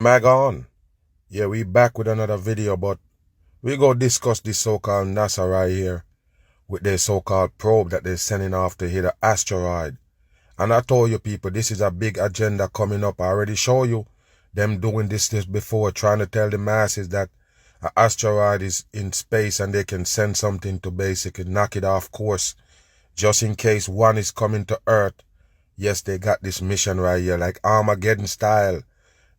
Mag on. Yeah, we back with another video, but we go discuss this so-called NASA right here with their so-called probe that they're sending off to hit an asteroid. And I told you people, this is a big agenda coming up. I already show you them doing this before, trying to tell the masses that an asteroid is in space and they can send something to basically knock it off course just in case one is coming to Earth. Yes, they got this mission right here, like Armageddon style.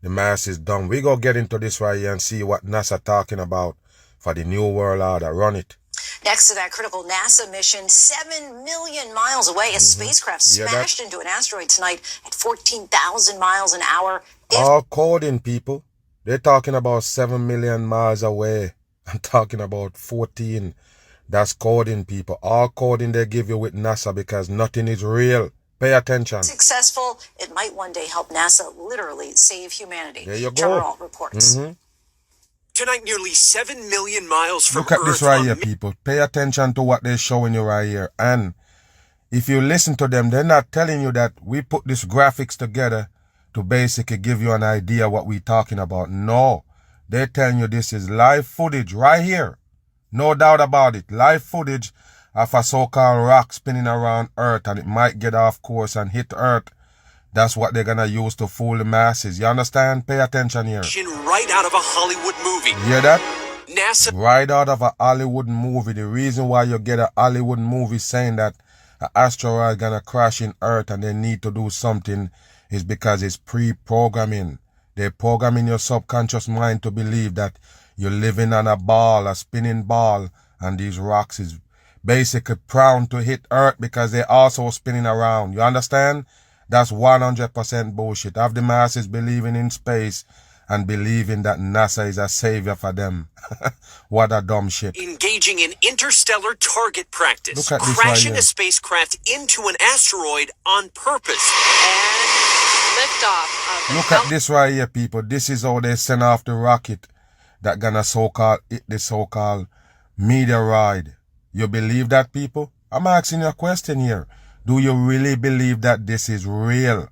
The mass is done. We go get into this right here and see what NASA talking about for the New World Order. Run it. Next to that critical NASA mission, 7 million miles away, a spacecraft smashed into an asteroid tonight at 14,000 miles an hour. All coding, people. They're talking about 7 million miles away. I'm talking about 14. That's coding, people. All coding they give you with NASA because nothing is real. Pay attention. Successful, it might one day help NASA literally save humanity. There you go. Trevor Ault reports. Tonight, nearly 7 million miles from Earth. Look at this right here, people. Pay attention to what they're showing you right here. And if you listen to them, they're not telling you that we put these graphics together to basically give you an idea what we're talking about. No, they're telling you this is live footage right here. No doubt about it. Live footage of a so-called rock spinning around Earth, and it might get off course and hit Earth. That's what they're gonna use to fool the masses. You understand? Pay attention here. Right out of a Hollywood movie. You hear that? NASA. Right out of a Hollywood movie. The reason why you get a Hollywood movie saying that an asteroid gonna crash in Earth and they need to do something is because it's pre-programming. They're programming your subconscious mind to believe that you're living on a ball, a spinning ball, and these rocks is basically prone to hit Earth because they're also spinning around. You understand? That's 100% bullshit. Have the masses believing in space and believing that NASA is a savior for them. What a dumb shit. Engaging in interstellar target practice. Look at this crashing right here. a spacecraft into an asteroid on purpose. And liftoff of Look at this right here, people. This is how they send off the rocket that gonna so-called hit the so-called meteoroid. You believe that, people? I'm asking you a question here. Do you really believe that this is real?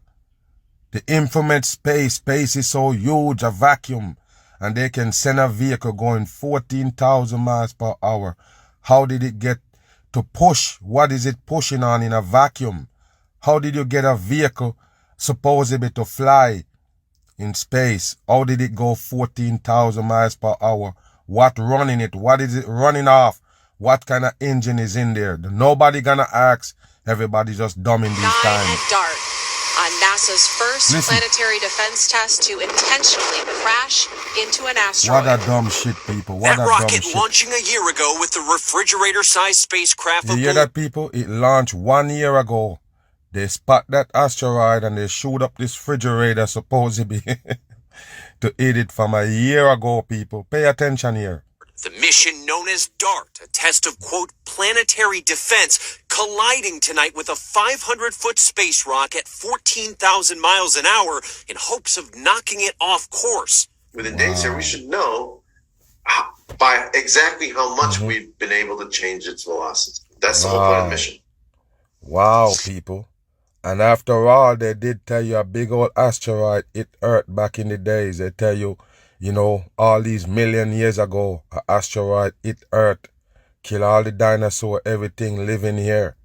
The infinite space is so huge, a vacuum, and they can send a vehicle going 14,000 miles per hour. How did it get to push? What is it pushing on in a vacuum? How did you get a vehicle supposedly to fly in space? How did it go 14,000 miles per hour? What running it? What is it running off? What kind of engine is in there? Nobody gonna ask. Everybody just dumb in these times. at DART on NASA's first planetary defense test to intentionally crash into an asteroid. What a dumb shit, people. What That a rocket dumb shit. launching a year ago with the refrigerator-sized spacecraft. You hear that, people? It launched 1 year ago. They spot that asteroid and they shoot up this refrigerator supposedly to hit it from a year ago, people. Pay attention here. The mission known as DART, a test of, quote, planetary defense, colliding tonight with a 500-foot space rock at 14,000 miles an hour in hopes of knocking it off course. Within days here, we should know by exactly how much we've been able to change its velocity. That's the whole point of the mission. Wow, people. And after all, they did tell you a big old asteroid hit Earth back in the days. They tell you, you know, all these million years ago, an asteroid hit Earth, kill all the dinosaurs, everything living here.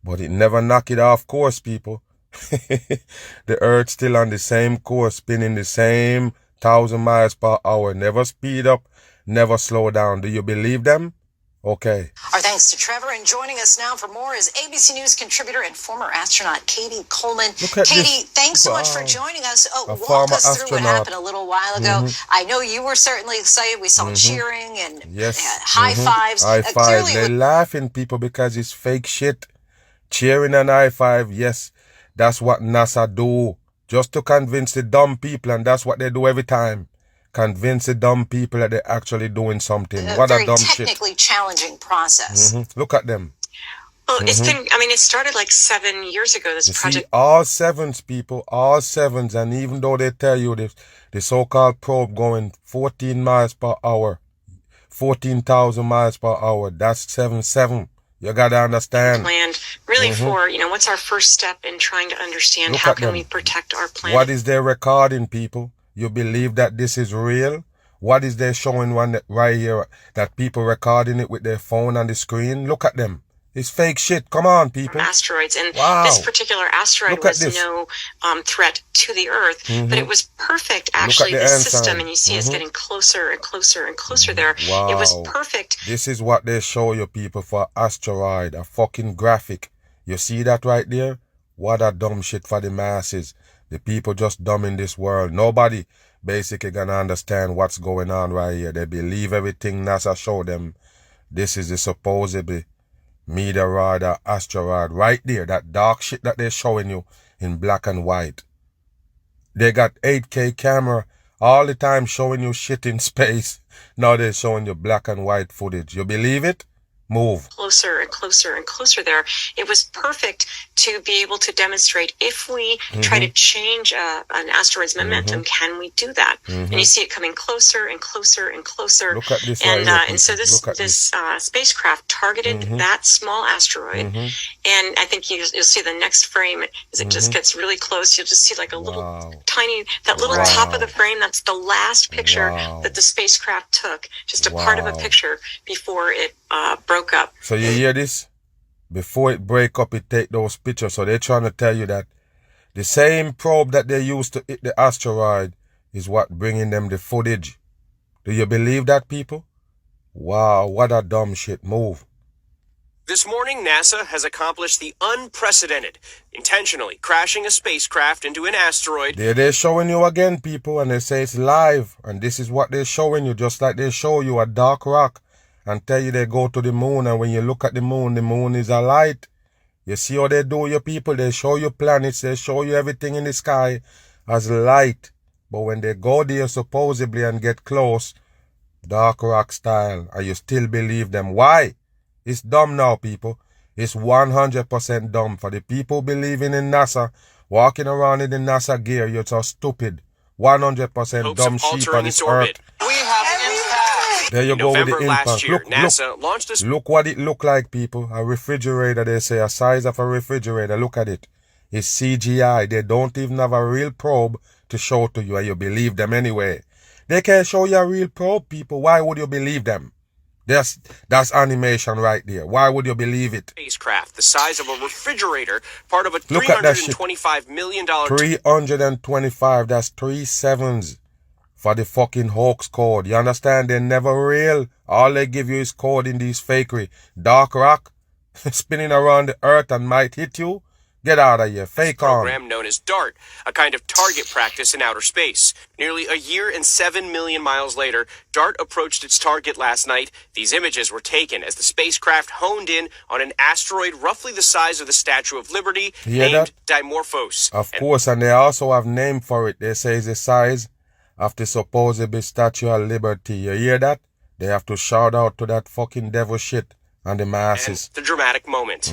But it never knocked it off course, people. The Earth still on the same course, spinning the same 1,000 miles per hour. Never speed up, never slow down. Do you believe them? Okay. Our thanks to Trevor, and joining us now for more is ABC News contributor and former astronaut Katie Coleman. Katie, thanks so much for joining us. Walk us through what happened a little while ago. I know you were certainly excited. We saw cheering and high fives. High five. They're laughing, people, because it's fake shit. Cheering and high five. Yes, that's what NASA do. Just to convince the dumb people, and that's what they do every time. Convince the dumb people that they're actually doing something. What a dumb shit. Very technically challenging process. Look at them. Well, it's been, I mean, it started like 7 years ago, this project. See, all sevens, people, all sevens. And even though they tell you the so-called probe going 14 miles per hour, 14,000 miles per hour, that's 7. You got to understand. Planned really for, you know, what's our first step in trying to understand how can we protect our planet? What is their recording, people? You believe that this is real? What is they showing right here that people recording it with their phone on the screen? Look at them. It's fake shit. Come on, people. Asteroids. And wow. This particular asteroid was no threat to the Earth, but it was perfect, actually, the system. And you see it's getting closer and closer and closer there. Wow. It was perfect. This is what they show you, people, for asteroid. A fucking graphic. You see that right there? What a dumb shit for the masses. The people just dumb in this world. Nobody basically gonna understand what's going on right here. They believe everything NASA showed them. This is the supposedly meteoroid or asteroid right there. That dark shit that they're showing you in black and white. They got 8K camera all the time showing you shit in space. Now they're showing you black and white footage. You believe it? Move. Closer and closer and closer there. It was perfect to be able to demonstrate if we try to change an asteroid's momentum, can we do that? And you see it coming closer and closer and closer. Look at this and so this spacecraft targeted that small asteroid. And I think you'll see the next frame as it just gets really close. You'll just see like a little tiny, that little top of the frame. That's the last picture that the spacecraft took, just a part of a picture before it broke up. So you hear this? Before it break up, it take those pictures. So they're trying to tell you that the same probe that they used to hit the asteroid is what bringing them the footage. Do you believe that, people? Wow, what a dumb shit move. This morning, NASA has accomplished the unprecedented, intentionally crashing a spacecraft into an asteroid. They're showing you again, people, and they say it's live. And this is what they're showing you, just like they show you a dark rock and tell you they go to the moon, and when you look at the moon is a light. You see how they do, you people? They show you planets, they show you everything in the sky as light. But when they go there supposedly and get close, dark rock style, and you still believe them. Why? It's dumb now, people. It's 100% dumb. For the people believing in NASA, walking around in the NASA gear, you're so stupid. 100% dumb sheep on this earth. We have an impact. There you go with the impact. Last year, NASA launched a... Look what it looked like, people. A refrigerator, they say, a size of a refrigerator. Look at it. It's CGI. They don't even have a real probe to show to you, and you believe them anyway. They can't show you a real probe, people. Why would you believe them? That's animation right there. Why would you believe it? Spacecraft the size of a refrigerator, part of a $325 million... 325, that's 3 sevens for the fucking hoax code. You understand? They're never real. All they give you is code in these fakery. Dark rock spinning around the earth and might hit you. Get out of here. Fake on. Program known as DART, a kind of target practice in outer space. Nearly a year and 7 million miles later, DART approached its target last night. These images were taken as the spacecraft honed in on an asteroid roughly the size of the Statue of Liberty, named Dimorphos. Of course, and they also have name for it. They say it's the size of the supposed Statue of Liberty. You hear that? They have to shout out to that fucking devil shit and the masses. And the dramatic moment.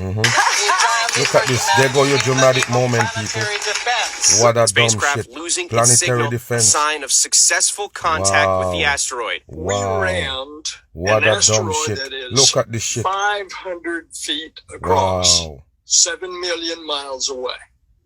Look at this. There go your dramatic moment, people. What a dumb shit. Losing Planetary defense. Sign of successful contact with the asteroid. Wow. We rammed what an a asteroid dumb shit. that is Look at this shit. 500 feet across, Wow. 7 million miles away.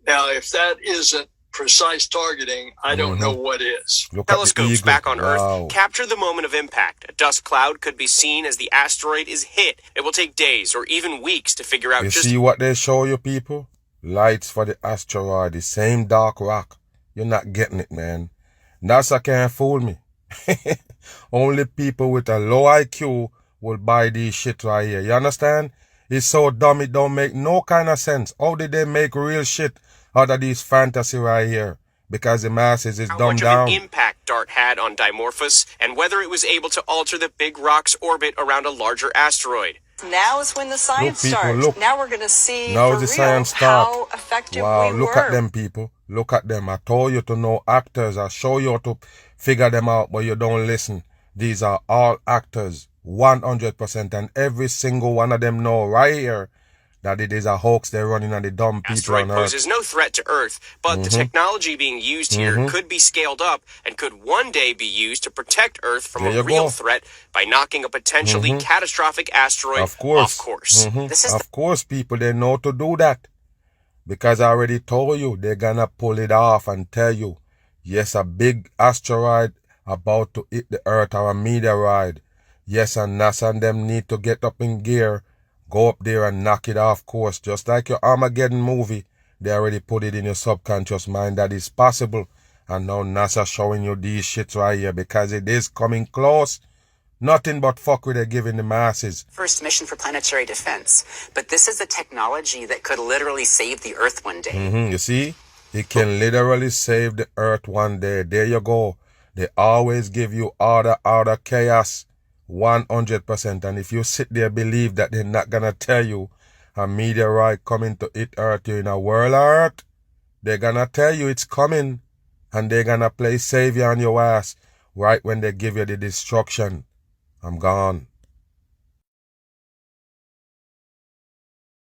Now, if that isn't precise targeting, I don't know what is. Look at the Telescopes eagle. back on Wow. Earth capture the moment of impact. A dust cloud could be seen as the asteroid is hit. It will take days or even weeks to figure out You see what they show you, people? Lights for the asteroid, the same dark rock. You're not getting it, man. NASA can't fool me. Only people with a low IQ will buy these shit right here. You understand? It's so dumb it don't make no kind of sense. How did they make real shit out of these fantasy right here? Because the masses is dumbed down. How much of an impact DART had on Dimorphos, and whether it was able to alter the big rock's orbit around a larger asteroid. Now is when the science Look, people, starts. look. Now we're going to see Now for the real science start. how effective Wow, we look were. at them, people. Look at them. I told you to know actors. I show you how to figure them out, but you don't listen. These are all actors, 100%, and every single one of them know right here that it is a hoax they're running on the dumb people Asteroid on Earth. poses no threat to Earth, but the technology being used here could be scaled up and could one day be used to protect Earth from There a you real go. threat by knocking a potentially catastrophic asteroid Of course. off course. This is Of course, people, they know to do that. Because I already told you, they're gonna pull it off and tell you, Yes, a big asteroid about to hit the earth or a meteorite. Yes, and NASA and them need to get up in gear, go up there and knock it off course. Just like your Armageddon movie, they already put it in your subconscious mind that it's possible. And now NASA showing you these shits right here because it is coming close. Nothing but fuckery they're giving the masses. First mission for planetary defense. But this is a technology that could literally save the Earth one day. You see? It can literally save the Earth one day. There you go. They always give you order chaos. 100%. And if you sit there believe that they're not gonna tell you a meteorite coming to hit Earth, you're in a world of Earth, they're gonna tell you it's coming. And they're gonna play savior on your ass right when they give you the destruction. I'm gone.